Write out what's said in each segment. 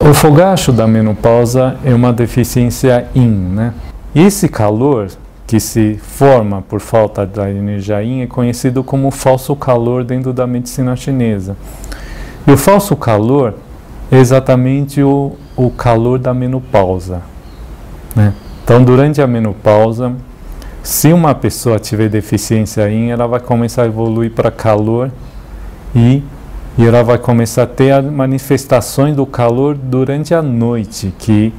O fogacho da menopausa é uma deficiência yin, né? E esse calor que se forma por falta da energia yin é conhecido como falso calor dentro da medicina chinesa. E o falso calor é exatamente o calor da menopausa, né? Então, durante a menopausa, se uma pessoa tiver deficiência yin, ela vai começar a evoluir para calor e ela vai começar a ter as manifestações do calor durante a noite, que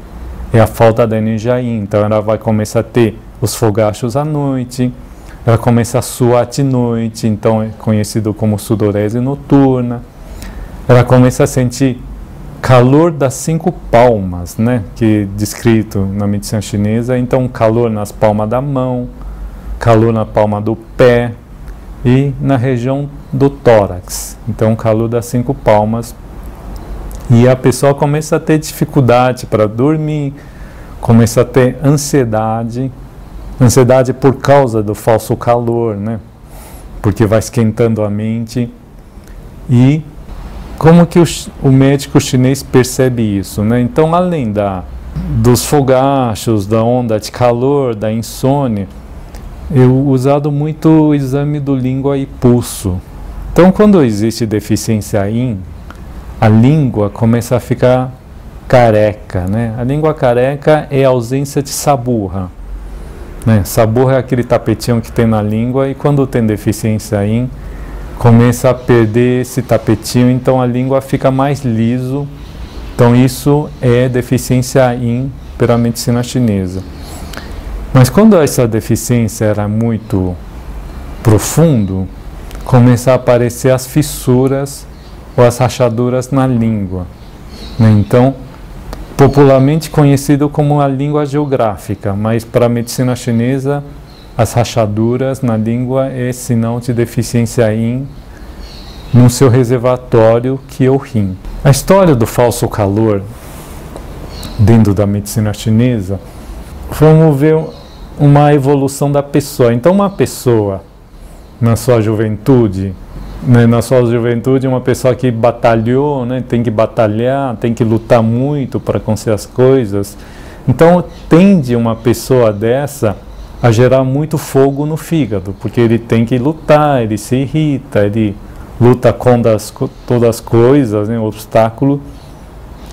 é a falta da energia yin. Então ela vai começar a ter os fogachos à noite, ela começa a suar de noite, então é conhecido como sudorese noturna. Ela começa a sentir calor das 5 palmas, né, que é descrito na medicina chinesa. Então calor nas palmas da mão, calor na palma do pé e na região do tórax, então calor das 5 palmas, e a pessoa começa a ter dificuldade para dormir, começa a ter ansiedade por causa do falso calor, né? Porque vai esquentando a mente. E como que o médico chinês percebe isso, né? Então, além dos fogachos, da onda de calor, da insônia, eu usado muito o exame do língua e pulso. Então, quando existe deficiência yin, a língua começa a ficar careca, né? A língua careca é a ausência de saburra, né? Saburra é aquele tapetinho que tem na língua, e quando tem deficiência yin, começa a perder esse tapetinho, então a língua fica mais liso. Então, isso é deficiência yin pela medicina chinesa. Mas quando essa deficiência era muito profundo, começa a aparecer as fissuras ou as rachaduras na língua, né? Então, popularmente conhecido como a língua geográfica, mas para a medicina chinesa, as rachaduras na língua é sinal de deficiência yin no seu reservatório, que é o rim. A história do falso calor dentro da medicina chinesa, vamos ver uma evolução da pessoa. Então, uma pessoa na sua juventude, né, uma pessoa que batalhou, né, tem que batalhar, tem que lutar muito para conseguir as coisas. Então, tende uma pessoa dessa a gerar muito fogo no fígado, porque ele tem que lutar, ele se irrita, ele luta contra todas as coisas, né, obstáculo.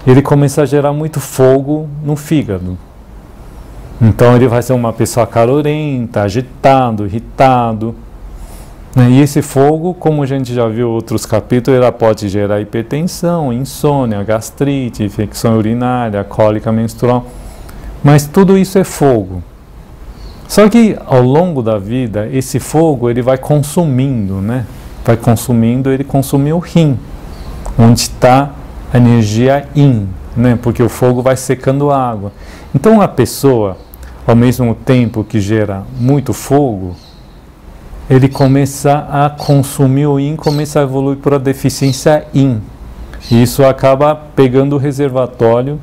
Ele começa a gerar muito fogo no fígado. Então ele vai ser uma pessoa calorenta, agitado, irritado, né? E esse fogo, como a gente já viu em outros capítulos, ela pode gerar hipertensão, insônia, gastrite, infecção urinária, cólica menstrual. Mas tudo isso é fogo. Só que ao longo da vida, esse fogo ele vai consumindo, né? Vai consumindo, ele consome o rim, onde está a energia yin, né? Porque o fogo vai secando a água. Então a pessoa, ao mesmo tempo que gera muito fogo, ele começa a consumir o yin, começa a evoluir para a deficiência yin. E isso acaba pegando o reservatório.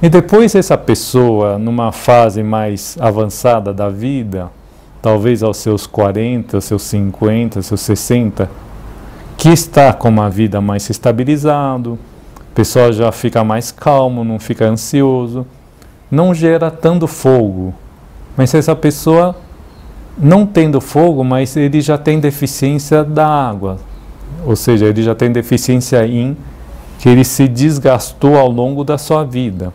E depois essa pessoa, numa fase mais avançada da vida, talvez aos seus 40, aos seus 50, aos seus 60, que está com uma vida mais estabilizado, a pessoa já fica mais calmo, não fica ansioso, não gera tanto fogo. Mas se essa pessoa não tendo fogo, mas ele já tem deficiência da água, ou seja, ele já tem deficiência yin, que ele se desgastou ao longo da sua vida.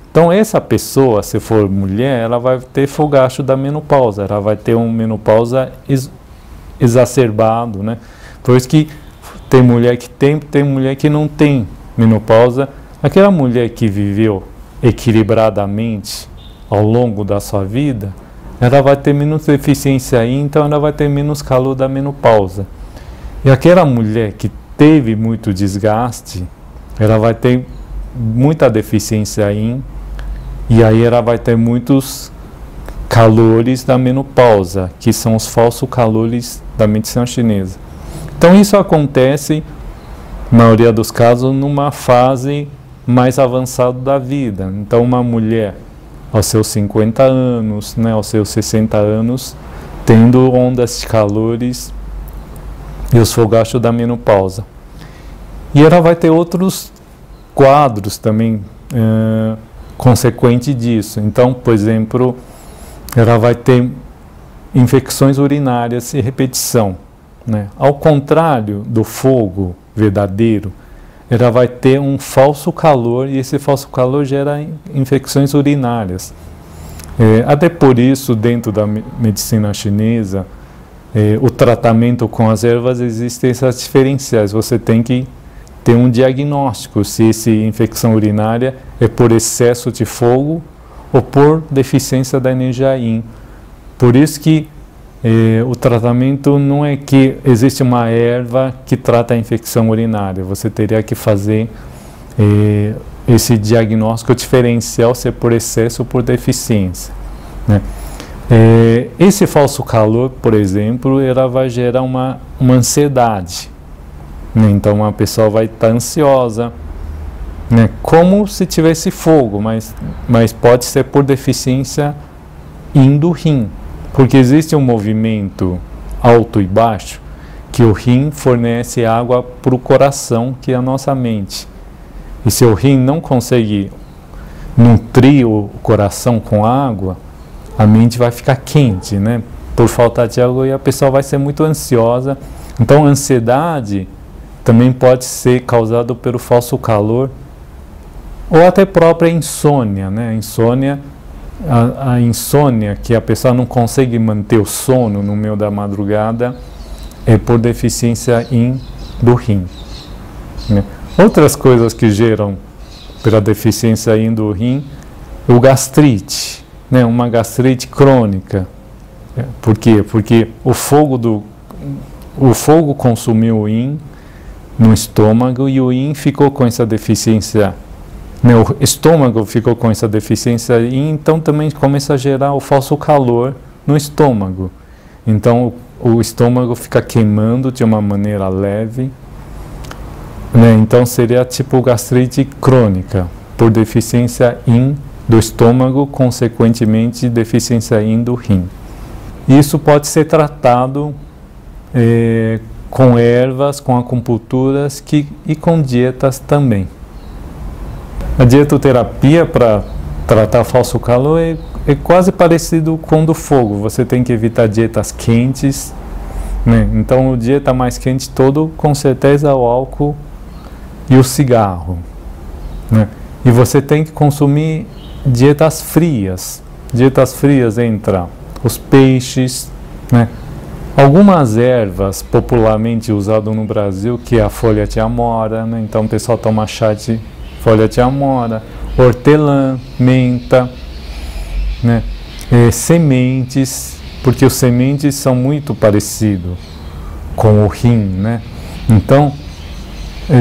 Então essa pessoa, se for mulher, ela vai ter fogacho da menopausa, ela vai ter uma menopausa exacerbado, né? Por isso que tem mulher que tem mulher que não tem menopausa. Aquela mulher que viveu equilibradamente ao longo da sua vida, ela vai ter menos deficiência yin, então ela vai ter menos calor da menopausa. E aquela mulher que teve muito desgaste, ela vai ter muita deficiência yin, e aí ela vai ter muitos calores da menopausa, que são os falsos calores da medicina chinesa. Então isso acontece, na maioria dos casos, numa fase mais avançada da vida. Então uma mulher aos seus 50 anos, né, aos seus 60 anos, tendo ondas de calores e os fogachos da menopausa. E ela vai ter outros quadros também consequente disso. Então, por exemplo, ela vai ter infecções urinárias e repetição, né? Ao contrário do fogo verdadeiro, ela vai ter um falso calor e esse falso calor gera infecções urinárias. Até por isso, dentro da medicina chinesa, o tratamento com as ervas existem essas diferenciais. Você tem que ter um diagnóstico se essa infecção urinária é por excesso de fogo ou por deficiência da energia yin. Por isso que o tratamento não é que existe uma erva que trata a infecção urinária. Você teria que fazer esse diagnóstico diferencial se é por excesso ou por deficiência, né? Esse falso calor, por exemplo, ela vai gerar uma ansiedade, né? Então a pessoa vai estar ansiosa, né? Como se tivesse fogo, mas pode ser por deficiência yin do rim, porque existe um movimento alto e baixo que o rim fornece água para o coração, que é a nossa mente. E se o rim não conseguir nutrir o coração com água, a mente vai ficar quente, né? Por falta de água, e a pessoa vai ser muito ansiosa. Então, a ansiedade também pode ser causada pelo falso calor, ou até própria insônia, né? A insônia, que a pessoa não consegue manter o sono no meio da madrugada, é por deficiência yin do rim, né? Outras coisas que geram pela deficiência yin do rim, o gastrite, né? Uma gastrite crônica. Por quê? Porque o fogo consumiu o yin no estômago e o yin ficou com essa deficiência, né? O estômago ficou com essa deficiência e então também começa a gerar o falso calor no estômago. Então o estômago fica queimando de uma maneira leve, né? Então seria tipo gastrite crônica, por deficiência yin do estômago, consequentemente deficiência yin do rim. Isso pode ser tratado com ervas, com acupunturas e com dietas também. A dietoterapia para tratar falso calor é quase parecido com o do fogo. Você tem que evitar dietas quentes, né? Então, a dieta mais quente todo, com certeza, o álcool e o cigarro, né? E você tem que consumir dietas frias. Dietas frias entra os peixes, né? Algumas ervas popularmente usadas no Brasil, que é a folha de amora, né? Então o pessoal toma chá de folha de amora, hortelã, menta, né? Sementes, porque os sementes são muito parecidos com o rim, né? Então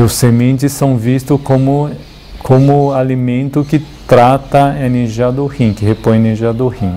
os sementes são vistos como alimento que trata a energia do rim, que repõe a energia do rim.